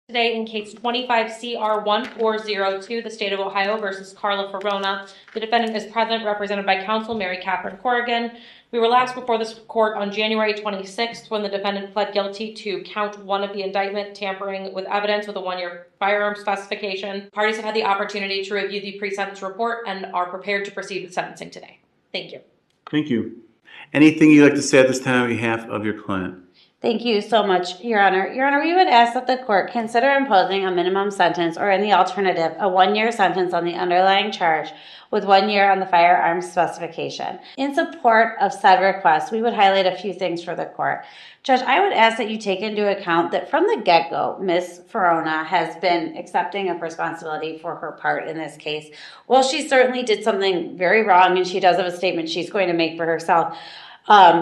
Today in case 25 CR 1402, the state of Ohio versus Carla Ferrona. The defendant is present, represented by counsel Mary Catherine Corrigan. We were last before this court on January 26th when the defendant pled guilty to count 1 of the indictment, tampering with evidence with a 1-year firearm specification. Parties have had the opportunity to review the pre-sentence report and are prepared to proceed with sentencing today. Thank you. Thank you. Anything you'd like to say at this time on behalf of your client? Thank you so much, Your Honor. Your Honor, we would ask that the court consider imposing a minimum sentence or, in the alternative, a 1-year sentence on the underlying charge with 1 year on the firearms specification. In support of said request, we would highlight a few things for the court. Judge, I would ask that you take into account that from the get-go, Ms. Ferrona has been accepting of responsibility for her part in this case. While she certainly did something very wrong, and she does have a statement she's going to make for herself,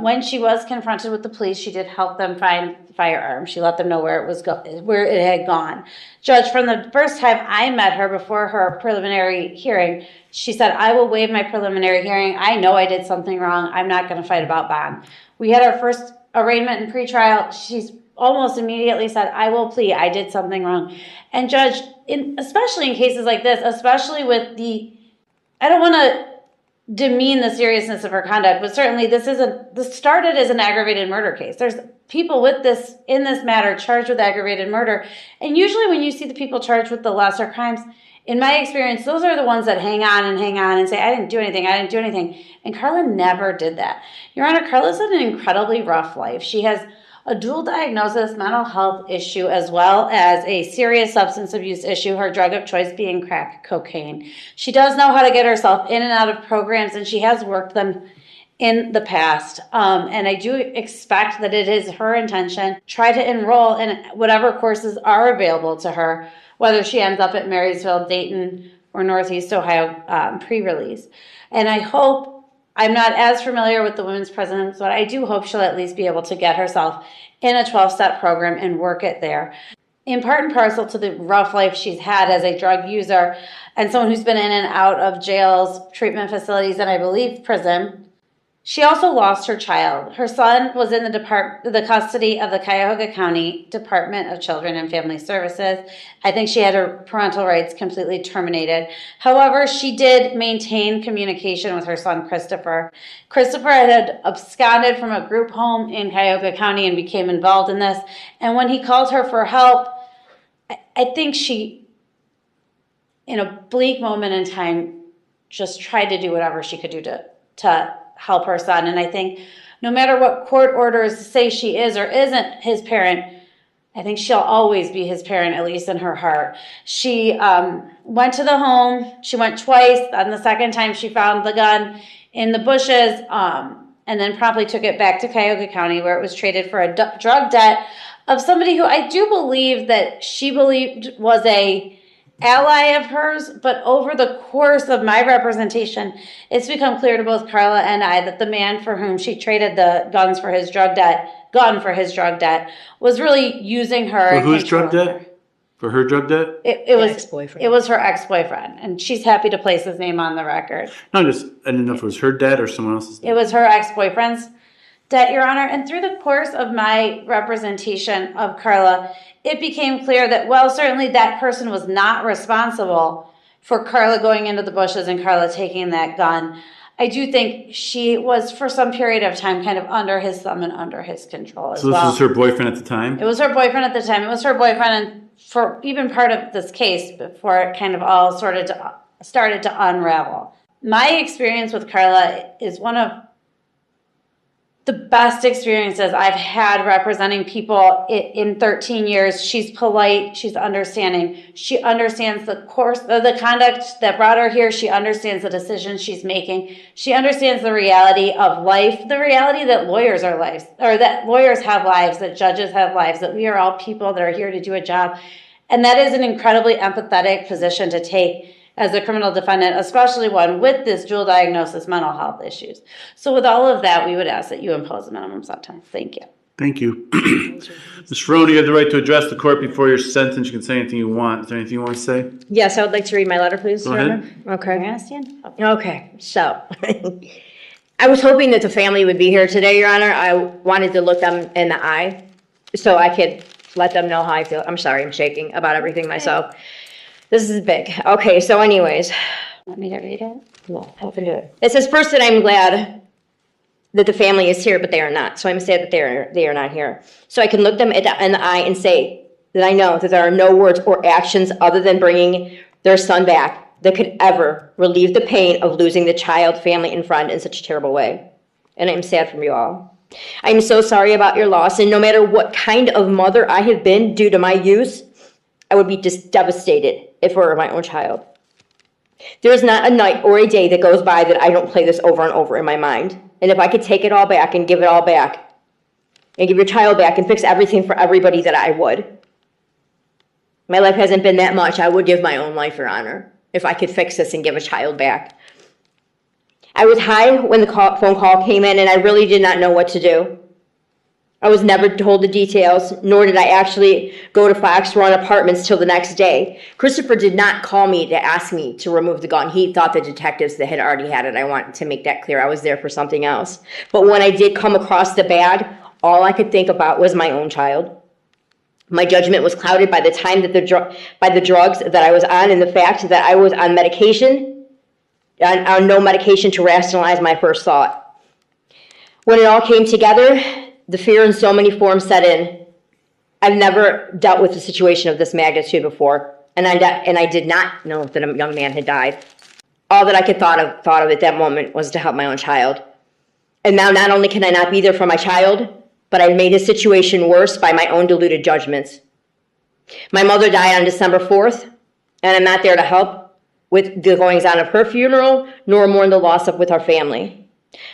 when she was confronted with the police, she did help them find the firearm. She let them know where it had gone. Judge, from the first time I met her before her preliminary hearing, she said, "I will waive my preliminary hearing. I know I did something wrong. I'm not going to fight about bond." We had our first arraignment and pretrial. She's almost immediately said, "I will plead. I did something wrong." And Judge, especially in cases like this, especially with I don't want to demean the seriousness of her conduct, but certainly this started as an aggravated murder case. There's people in this matter charged with aggravated murder, and usually when you see the people charged with the lesser crimes, in my experience, those are the ones that hang on and say, "I didn't do anything, I didn't do anything." And Carla never did that. Your Honor, Carla's had an incredibly rough life. She has a dual diagnosis mental health issue as well as a serious substance abuse issue, her drug of choice being crack cocaine. She does know how to get herself in and out of programs, and she has worked them in the past. And I do expect that it is her intention to try to enroll in whatever courses are available to her, whether she ends up at Marysville, Dayton, or Northeast Ohio pre-release. And I hope, I'm not as familiar with the women's prisons, but I do hope she'll at least be able to get herself in a 12-step program and work it there. In part and parcel to the rough life she's had as a drug user and someone who's been in and out of jails, treatment facilities, and I believe prison, she also lost her child. Her son was in the custody of the Cuyahoga County Department of Children and Family Services. I think she had her parental rights completely terminated. However, she did maintain communication with her son, Christopher. Christopher had absconded from a group home in Cuyahoga County and became involved in this. And when he called her for help, I think she, in a bleak moment in time, just tried to do whatever she could do to help her son. And I think no matter what court orders say she is or isn't his parent, I think she'll always be his parent, at least in her heart. She went to the home. She went twice. On the second time, she found the gun in the bushes and then promptly took it back to Cuyahoga County, where it was traded for a drug debt of somebody who I do believe that she believed was a ally of hers, but over the course of my representation, it's become clear to both Carla and I that the man for whom she traded the gun for his drug debt, was really using her. For whose drug debt? For her drug debt? It was ex-boyfriend. It was her ex-boyfriend, and she's happy to place his name on the record. No, I didn't know if it was her debt or someone else's debt. It was her ex-boyfriend's debt, Your Honor. And through the course of my representation of Carla, it became clear that, well, certainly that person was not responsible for Carla going into the bushes and Carla taking that gun. I do think she was, for some period of time, kind of under his thumb and under his control as well. So this was her boyfriend at the time? It was her boyfriend at the time. It was her boyfriend for even part of this case before it kind of all started to unravel. My experience with Carla is one of the best experiences I've had representing people in 13 years. She's polite. She's understanding. She understands the conduct that brought her here. She understands the decisions she's making. She understands the reality of life, the reality that lawyers are lives, or that lawyers have lives, that judges have lives, that we are all people that are here to do a job. And that is an incredibly empathetic position to take as a criminal defendant, especially one with this dual diagnosis mental health issues. So with all of that, we would ask that you impose a minimum sentence. Thank you. Thank you. Ms. Ferrona, you have the right to address the court before your sentence. You can say anything you want. Is there anything you want to say? Yes, I would like to read my letter, please. Go ahead. Okay. May I stand? Okay, so I was hoping that the family would be here today, Your Honor. I wanted to look them in the eye so I could let them know how I feel. I'm sorry, I'm shaking about everything myself. This is big. Okay, so anyways. Want me to read it? No, open to it. It says, first, that I'm glad that the family is here, but they are not. So I'm sad that they are not here. So I can look them in the eye and say that I know that there are no words or actions other than bringing their son back that could ever relieve the pain of losing the child, family, and friend in such a terrible way. And I'm sad for you all. I'm so sorry about your loss, and no matter what kind of mother I have been due to my use, I would be just devastated if it were my own child. There is not a night or a day that goes by that I don't play this over and over in my mind. And if I could take it all back and give it all back, and give your child back and fix everything for everybody, that I would. My life hasn't been that much. I would give my own life, Your Honor, if I could fix this and give a child back. I was high when the phone call came in, and I really did not know what to do. I was never told the details, nor did I actually go to Fox Run Apartments till the next day. Christopher did not call me to ask me to remove the gun. He thought the detectives that had already had it. I want to make that clear. I was there for something else. But when I did come across the bag, all I could think about was my own child. My judgment was clouded by the time that by the drugs that I was on, and the fact that I was on medication, on no medication to rationalize my first thought. When it all came together, the fear in so many forms set in. I've never dealt with a situation of this magnitude before, and I did not know that a young man had died. All that I could thought of at that moment was to help my own child. And now not only can I not be there for my child, but I've made his situation worse by my own deluded judgments. My mother died on December 4th, and I'm not there to help with the goings-on of her funeral, nor mourn the loss of with our family.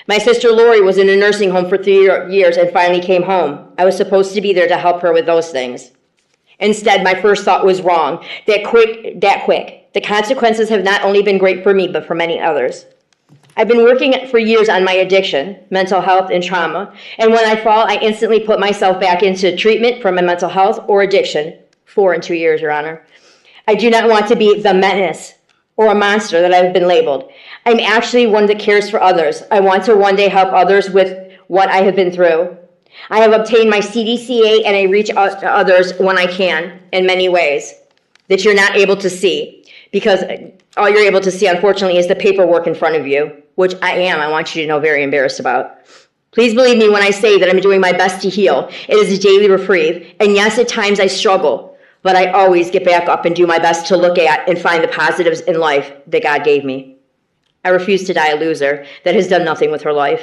My sister Lori was in a nursing home for 3 years and finally came home. I was supposed to be there to help her with those things. Instead, my first thought was wrong. That quick. The consequences have not only been great for me, but for many others. I've been working for years on my addiction, mental health, and trauma. And when I fall, I instantly put myself back into treatment for my mental health or addiction. 4 and 2 years, Your Honor. I do not want to be the menace or a monster that I've been labeled. I'm actually one that cares for others. I want to one day help others with what I have been through. I have obtained my CDCA, and I reach out to others when I can in many ways that you're not able to see, because all you're able to see, unfortunately, is the paperwork in front of you, which I want you to know, very embarrassed about. Please believe me when I say that I'm doing my best to heal. It is a daily reprieve, and yes, at times I struggle, but I always get back up and do my best to look at and find the positives in life that God gave me. I refuse to die a loser that has done nothing with her life.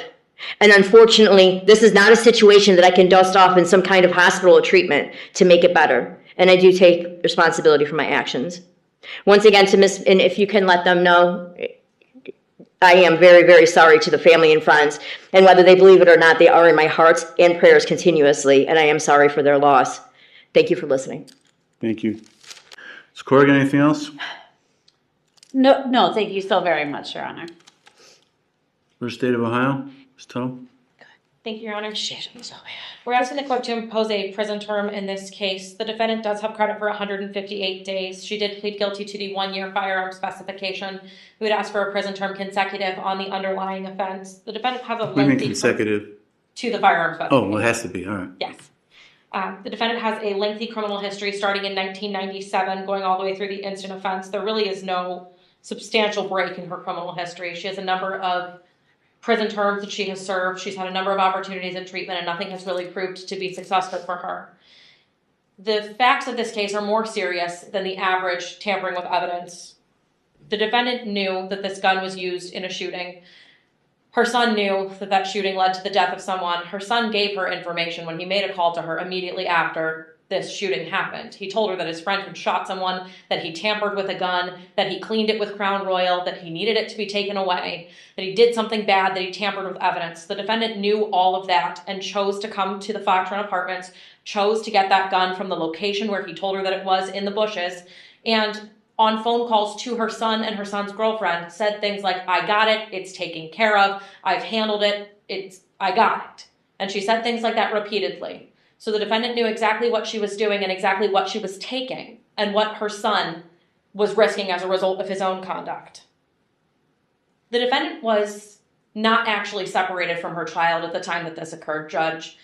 And unfortunately, this is not a situation that I can dust off in some kind of hospital or treatment to make it better. And I do take responsibility for my actions. Once again, and if you can let them know, I am very, very sorry to the family and friends. And whether they believe it or not, they are in my hearts and prayers continuously. And I am sorry for their loss. Thank you for listening. Thank you. Ms. Corrigan, anything else? No, thank you so very much, Your Honor. For the state of Ohio, Ms. Tuttle? Thank you, Your Honor. We're asking the court to impose a prison term in this case. The defendant does have credit for 158 days. She did plead guilty to the 1-year firearm specification. We would ask for a prison term consecutive on the underlying offense. The defendant has a What do you mean lengthy consecutive? to the firearm specification. Oh, well, it has to be. All right. Yes. The defendant has a lengthy criminal history starting in 1997, going all the way through the instant offense. There really is no substantial break in her criminal history. She has a number of prison terms that she has served. She's had a number of opportunities in treatment, and nothing has really proved to be successful for her. The facts of this case are more serious than the average tampering with evidence. The defendant knew that this gun was used in a shooting. Her son knew that that shooting led to the death of someone. Her son gave her information when he made a call to her immediately after this shooting happened. He told her that his friend had shot someone, that he tampered with a gun, that he cleaned it with Crown Royal, that he needed it to be taken away, that he did something bad, that he tampered with evidence. The defendant knew all of that and chose to come to the Fox Run Apartments, chose to get that gun from the location where he told her that it was in the bushes, and on phone calls to her son and her son's girlfriend said things like, I got it, it's taken care of, I've handled it, I got it. And she said things like that repeatedly. So the defendant knew exactly what she was doing and exactly what she was taking and what her son was risking as a result of his own conduct. The defendant was not actually separated from her child at the time that this occurred, Judge.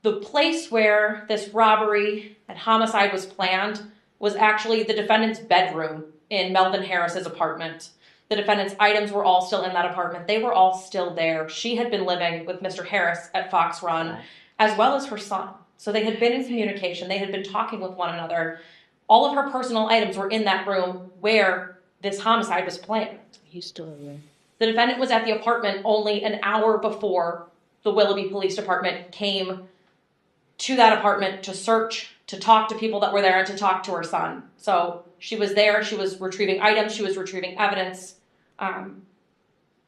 The place where this robbery and homicide was planned was actually the defendant's bedroom in Melvin Harris's apartment. The defendant's items were all still in that apartment. They were all still there. She had been living with Mr. Harris at Fox Run, as well as her son. So they had been in communication. They had been talking with one another. All of her personal items were in that room where this homicide was planned. He's still there. The defendant was at the apartment only an hour before the Willoughby Police Department came to that apartment to search, to talk to people that were there, and to talk to her son. So she was there. She was retrieving items. She was retrieving evidence.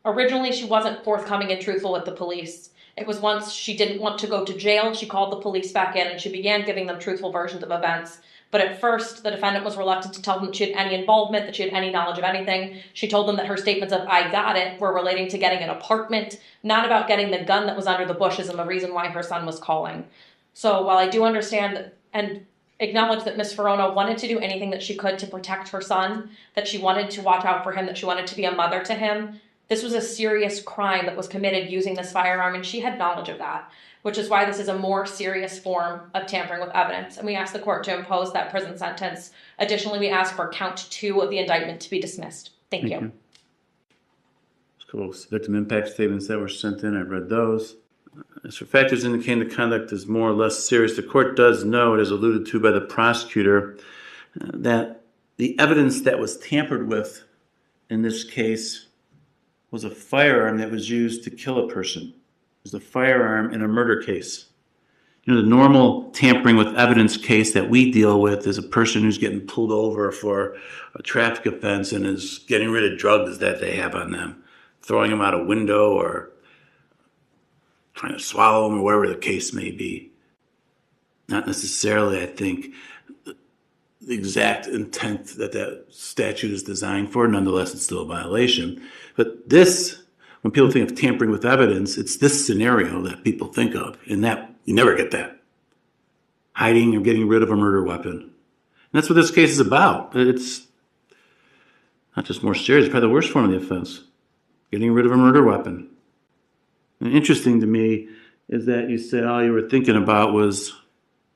Originally, she wasn't forthcoming and truthful with the police. It was once she didn't want to go to jail, she called the police back in and she began giving them truthful versions of events. But at first, the defendant was reluctant to tell them that she had any involvement, that she had any knowledge of anything. She told them that her statements of, "I got it," were relating to getting an apartment, not about getting the gun that was under the bushes and the reason why her son was calling. So while I do understand and acknowledge that Ms. Ferrona wanted to do anything that she could to protect her son, that she wanted to watch out for him, that she wanted to be a mother to him, this was a serious crime that was committed using this firearm, and she had knowledge of that, which is why this is a more serious form of tampering with evidence. And we ask the court to impose that prison sentence. Additionally, we ask for count 2 of the indictment to be dismissed. Thank you. There's a couple of victim impact statements that were sent in. I've read those. As for factors indicating the conduct is more or less serious, the court does note, as alluded to by the prosecutor, that the evidence that was tampered with in this case was a firearm that was used to kill a person. It was a firearm in a murder case. You know, the normal tampering with evidence case that we deal with is a person who's getting pulled over for a traffic offense and is getting rid of drugs that they have on them, throwing them out a window or trying to swallow them or whatever the case may be. Not necessarily, I think, the exact intent that that statute is designed for. Nonetheless, it's still a violation. But this, when people think of tampering with evidence, it's this scenario that people think of, and that you never get that. Hiding or getting rid of a murder weapon. And that's what this case is about. It's not just more serious, it's probably the worst form of the offense. Getting rid of a murder weapon. And interesting to me is that you said all you were thinking about was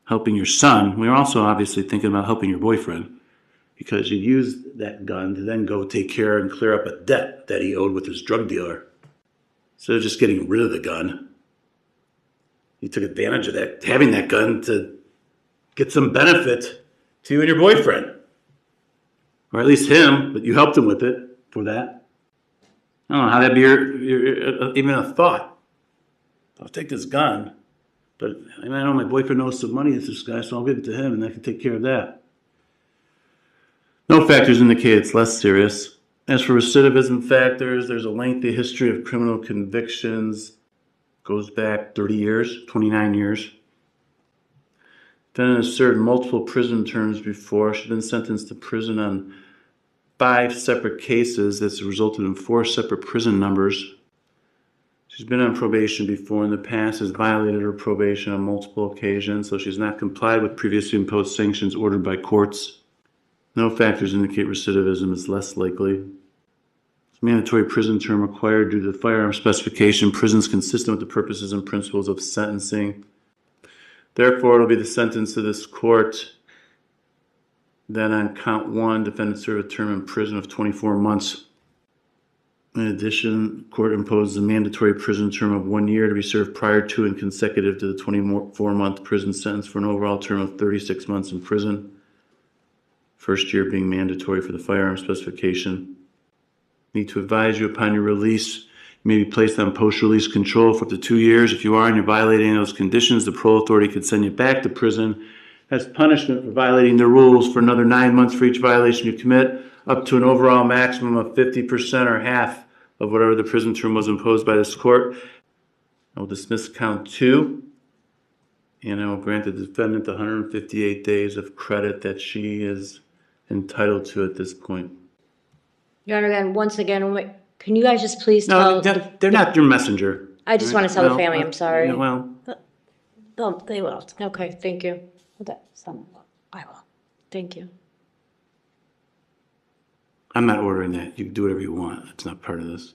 helping your son. We were also obviously thinking about helping your boyfriend, because you used that gun to then go take care and clear up a debt that he owed with his drug dealer. Instead of just getting rid of the gun, you took advantage of that, having that gun, to get some benefit to you and your boyfriend. Or at least him, but you helped him with it for that. I don't know how that'd be even a thought. I'll take this gun, but I know my boyfriend knows some money is this guy, so I'll give it to him and I can take care of that. No factors indicate it's less serious. As for recidivism factors, there's a lengthy history of criminal convictions. Goes back 30 years, 29 years. Defendant has served multiple prison terms before. She's been sentenced to prison on 5 separate cases that's resulted in 4 separate prison numbers. She's been on probation before in the past, has violated her probation on multiple occasions, so she's not complied with previously imposed sanctions ordered by courts. No factors indicate recidivism is less likely. It's mandatory prison term required due to the firearm specification. Prison's consistent with the purposes and principles of sentencing. Therefore, it'll be the sentence of this court. Then on count 1, defendant served a term in prison of 24 months. In addition, court imposes a mandatory prison term of 1 year to be served prior to and consecutive to the 24-month prison sentence for an overall term of 36 months in prison. First year being mandatory for the firearm specification. Need to advise you upon your release. You may be placed on post-release control for up to 2 years. If you are and you're violating those conditions, the parole authority could send you back to prison as punishment for violating the rules for another 9 months for each violation you commit, up to an overall maximum of 50% or half of whatever the prison term was imposed by this court. I will dismiss count 2, and I will grant the defendant the 158 days of credit that she is entitled to at this point. Your Honor, again, once again, can you guys just please No, tell... they're not your messenger. I just want to tell the family, I'm sorry. Yeah, well, They will. Okay, thank you. Some will. I will. Thank you. I'm not ordering that. You can do whatever you want. It's not part of this. Is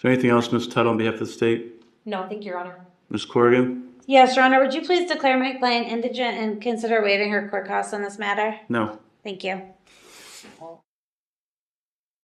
there anything else, Ms. Tuttle, on behalf of the state? No, thank you, Your Honor. Ms. Corrigan? Yes, Your Honor, would you please declare my client indigent and consider waiving her court costs on this matter? No. Thank you.